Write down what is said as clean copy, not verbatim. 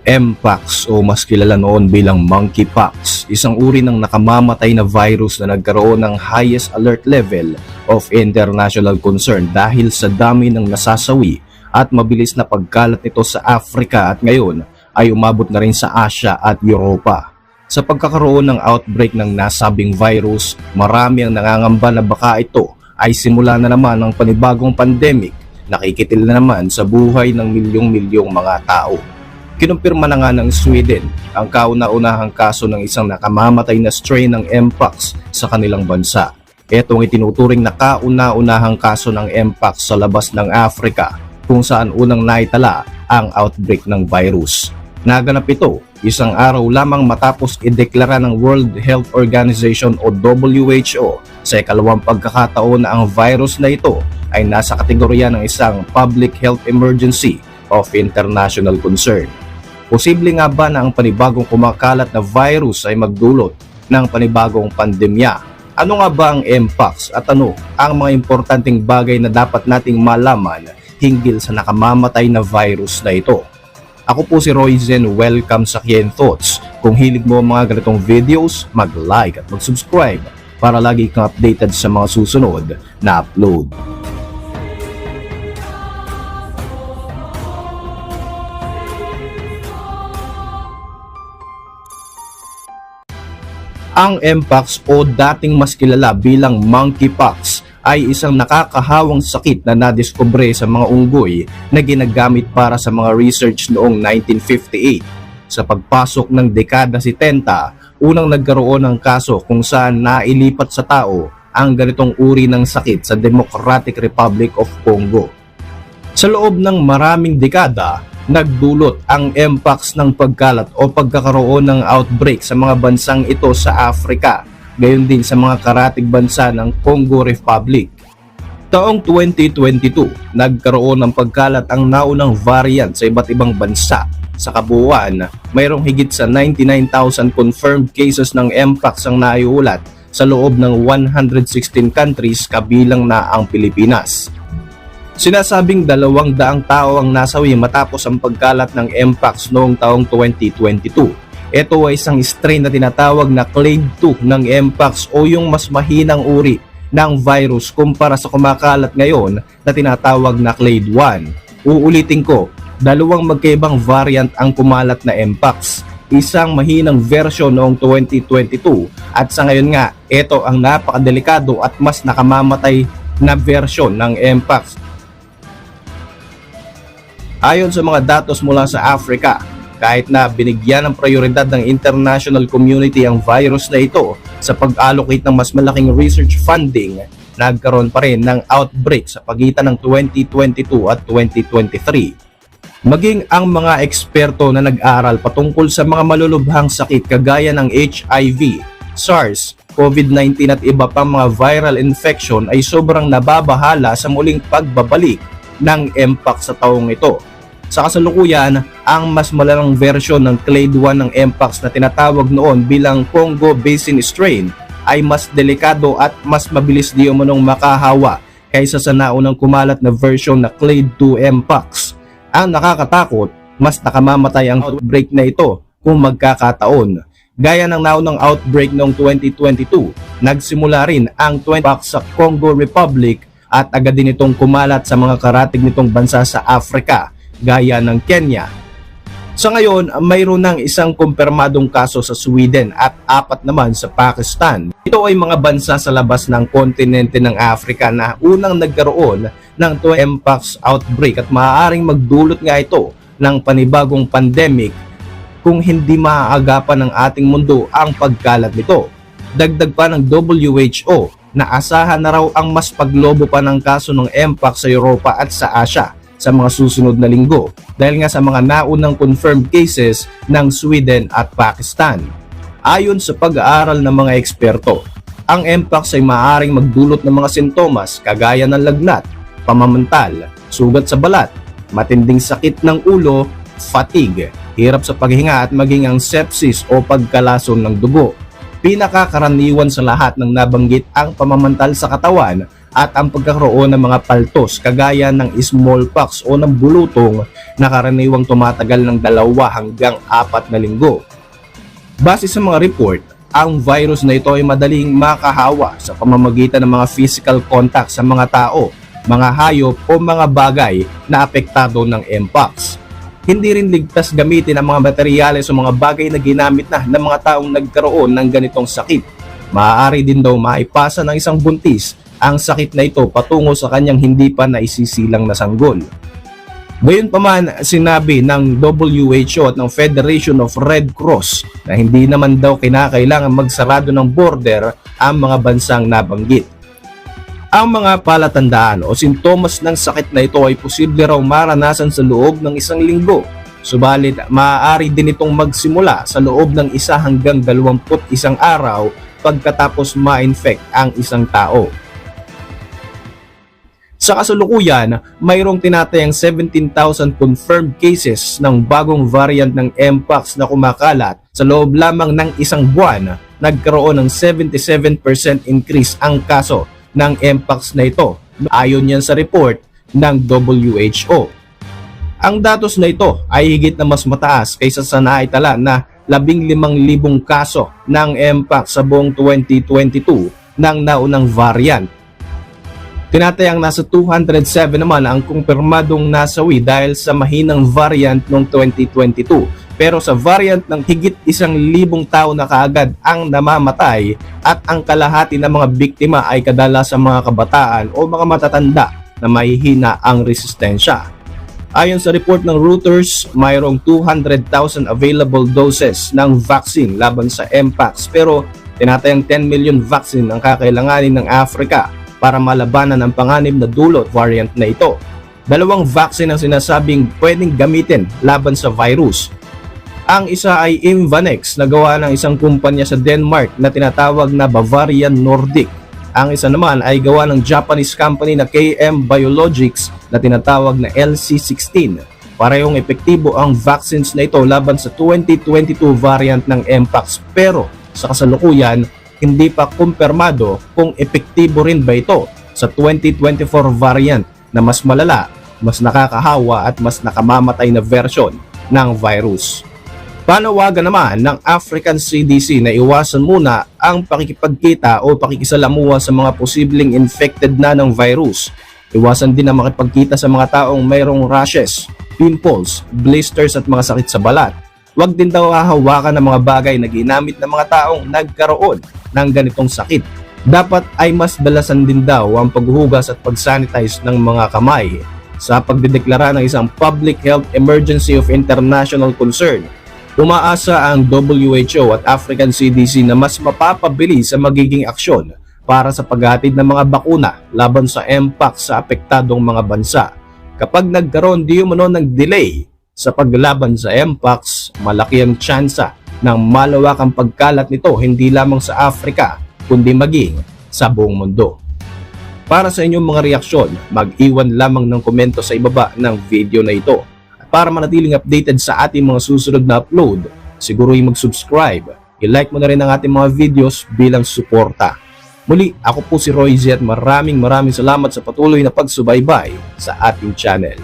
Mpox o mas kilala noon bilang monkeypox, isang uri ng nakamamatay na virus na nagkaroon ng highest alert level of international concern dahil sa dami ng nasasawi at mabilis na pagkalat nito sa Africa at ngayon ay umabot na rin sa Asia at Europa. Sa pagkakaroon ng outbreak ng nasabing virus, marami ang nangangamba na baka ito ay simula na naman ng panibagong pandemic na kikitil na naman sa buhay ng milyong-milyong mga tao. Kinumpirma na nga ng Sweden ang kauna-unahang kaso ng isang nakamamatay na strain ng Mpox sa kanilang bansa. Itong itinuturing na kauna-unahang kaso ng Mpox sa labas ng Africa kung saan unang naitala ang outbreak ng virus. Naganap ito isang araw lamang matapos ideklara ng World Health Organization o WHO sa ikalawang pagkakataon na ang virus na ito ay nasa kategorya ng isang public health emergency of international concern. Posible nga ba na ang panibagong kumakalat na virus ay magdulot ng panibagong pandemya? Ano nga ba ang Mpox at ano ang mga importanteng bagay na dapat nating malaman hinggil sa nakamamatay na virus na ito? Ako po si Roy Zen, welcome sa Kien Thoughts. Kung hilig mo ang mga ganitong videos, mag-like at mag-subscribe para lagi kang updated sa mga susunod na upload. Ang Mpox o dating mas kilala bilang monkeypox ay isang nakakahawang sakit na nadiskubre sa mga unggoy na ginagamit para sa mga research noong 1958. Sa pagpasok ng dekada 70, unang nagkaroon ng kaso kung saan nailipat sa tao ang ganitong uri ng sakit sa Democratic Republic of Congo. Sa loob ng maraming dekada, nagdulot ang Mpox ng pagkalat o pagkakaroon ng outbreak sa mga bansang ito sa Africa, gayon din sa mga karatig bansa ng Congo Republic. Taong 2022, nagkaroon ng pagkalat ang naunang variant sa iba't ibang bansa. Sa kabuuan, mayroong higit sa 99,000 confirmed cases ng Mpox ang naiulat sa loob ng 116 countries kabilang na ang Pilipinas. Sinasabing 200 tao ang nasawi matapos ang pagkalat ng Mpox noong taong 2022. Ito ay isang strain na tinatawag na Clade 2 ng Mpox o yung mas mahinang uri ng virus kumpara sa kumakalat ngayon na tinatawag na Clade 1. Uulitin ko, dalawang magkaibang variant ang kumalat na Mpox. Isang mahinang version noong 2022 at sa ngayon nga, ito ang napakadelikado at mas nakamamatay na version ng Mpox. Ayon sa mga datos mula sa Africa, kahit na binigyan ng prioridad ng international community ang virus na ito sa pag-allocate ng mas malaking research funding, nagkaroon pa rin ng outbreak sa pagitan ng 2022 at 2023. Maging ang mga eksperto na nag-aral patungkol sa mga malulubhang sakit kagaya ng HIV, SARS, COVID-19 at iba pang mga viral infection ay sobrang nababahala sa muling pagbabalik ng Mpox sa taong ito. Sa kasalukuyan, ang mas malalang version ng Clade 1 ng Mpox na tinatawag noon bilang Congo Basin strain ay mas delikado at mas mabilis di umanong makahawa kaysa sa naunang kumalat na version na Clade 2 Mpox. Ang nakakatakot, mas nakamamatay ang outbreak na ito kung magkakataon. Gaya ng naunang outbreak noong 2022, nagsimula rin ang Mpox sa Congo Republic at agad din itong kumalat sa mga karatig nitong bansa sa Africa, gaya ng Kenya. Sa ngayon, mayroon ng isang kumpirmadong kaso sa Sweden at 4 naman sa Pakistan. Ito ay mga bansa sa labas ng kontinente ng Africa na unang nagkaroon ng Mpox outbreak at maaaring magdulot nga ito ng panibagong pandemic kung hindi maaagapan ng ating mundo ang pagkalat nito. Dagdag pa ng WHO na asahan na raw ang mas paglobo pa ng kaso ng Mpox sa Europa at sa Asia sa mga susunod na linggo dahil nga sa mga naunang confirmed cases ng Sweden at Pakistan. Ayon sa pag-aaral ng mga eksperto, ang Mpox ay maaaring magdulot ng mga sintomas kagaya ng lagnat, pamamantal, sugat sa balat, matinding sakit ng ulo, fatigue, hirap sa paghinga at maging ang sepsis o pagkalason ng dugo. Pinakakaraniwan sa lahat ng nabanggit ang pamamantal sa katawan at ang pagkakaroon ng mga paltos kagaya ng smallpox o ng bulutong na karaniwang tumatagal ng 2 hanggang 4 na linggo. Base sa mga report, ang virus na ito ay madaling makahawa sa pamamagitan ng mga physical contact sa mga tao, mga hayop o mga bagay na apektado ng mpox. Hindi rin ligtas gamitin ang mga materyales o mga bagay na ginamit na ng mga taong nagkaroon ng ganitong sakit. Maaari din daw maipasa ng isang buntis ang sakit na ito patungo sa kanyang hindi pa naisisilang na sanggol. Gayunpaman, sinabi ng WHO at ng Federation of Red Cross na hindi naman daw kinakailangan magsarado ng border ang mga bansang nabanggit. Ang mga palatandaan o sintomas ng sakit na ito ay posible raw maranasan sa loob ng 1 linggo. Subalit, maaari din itong magsimula sa loob ng 1 hanggang 21 araw pagkatapos ma-infect ang isang tao. Sa kasalukuyan, mayroong tinatayang 17,000 confirmed cases ng bagong variant ng mpox na kumakalat. Sa loob lamang ng 1 buwan, nagkaroon ng 77% increase ang kaso ng mpox na ito, ayon yan sa report ng WHO. Ang datos na ito ay higit na mas mataas kaysa sa naitala na 15,000 kaso ng mpox sa buong 2022 ng naunang variant. Tinatayang nasa 207 naman ang kumpirmadong nasawi dahil sa mahinang variant noong 2022. Pero sa variant ng higit 1,000 tao na kaagad ang namamatay at ang kalahati ng mga biktima ay kadalasang mga kabataan o mga matatanda na mahihina ang resistensya. Ayon sa report ng Reuters, mayroong 200,000 available doses ng vaccine laban sa mpox pero tinatayang 10 million vaccine ang kakailanganin ng Africa para malabanan ang panganib na dulot variant na ito. 2 vaccine ang sinasabing pwedeng gamitin laban sa virus. Ang isa ay Imvanex na gawa ng isang kumpanya sa Denmark na tinatawag na Bavarian Nordic. Ang isa naman ay gawa ng Japanese company na KM Biologics na tinatawag na LC16. Parehong epektibo ang vaccines na ito laban sa 2022 variant ng mpox pero sa kasalukuyan hindi pa kumpirmado kung epektibo rin ba ito sa 2024 variant na mas malala, mas nakakahawa at mas nakamamatay na version ng virus. Panawagan naman ng African CDC na iwasan muna ang pakikipagkita o pakikisalamuha sa mga posibleng infected na ng virus. Iwasan din ang makipagkita sa mga taong mayroong rashes, pimples, blisters at mga sakit sa balat. Huwag din daw hahawakan ng mga bagay na ginamit ng mga taong nagkaroon ng ganitong sakit. Dapat ay mas dalasan din daw ang paghuhugas at pagsanitize ng mga kamay sa pagdedeklara ng isang public health emergency of international concern. Umaasa ang WHO at African CDC na mas mapapabilis ang magiging aksyon para sa paghatid ng mga bakuna laban sa mpox sa apektadong mga bansa. Kapag nagkaroon di umano ng delay sa paglaban sa mpox, malaki ang tsansa ng malawakang pagkalat nito hindi lamang sa Africa kundi maging sa buong mundo. Para sa inyong mga reaksyon, mag-iwan lamang ng komento sa ibaba ng video na ito. Para manatiling updated sa ating mga susunod na upload, siguro'y mag-subscribe. I-like mo na rin ang ating mga videos bilang suporta. Muli, ako po si Roy Z at maraming salamat sa patuloy na pagsubaybay sa ating channel.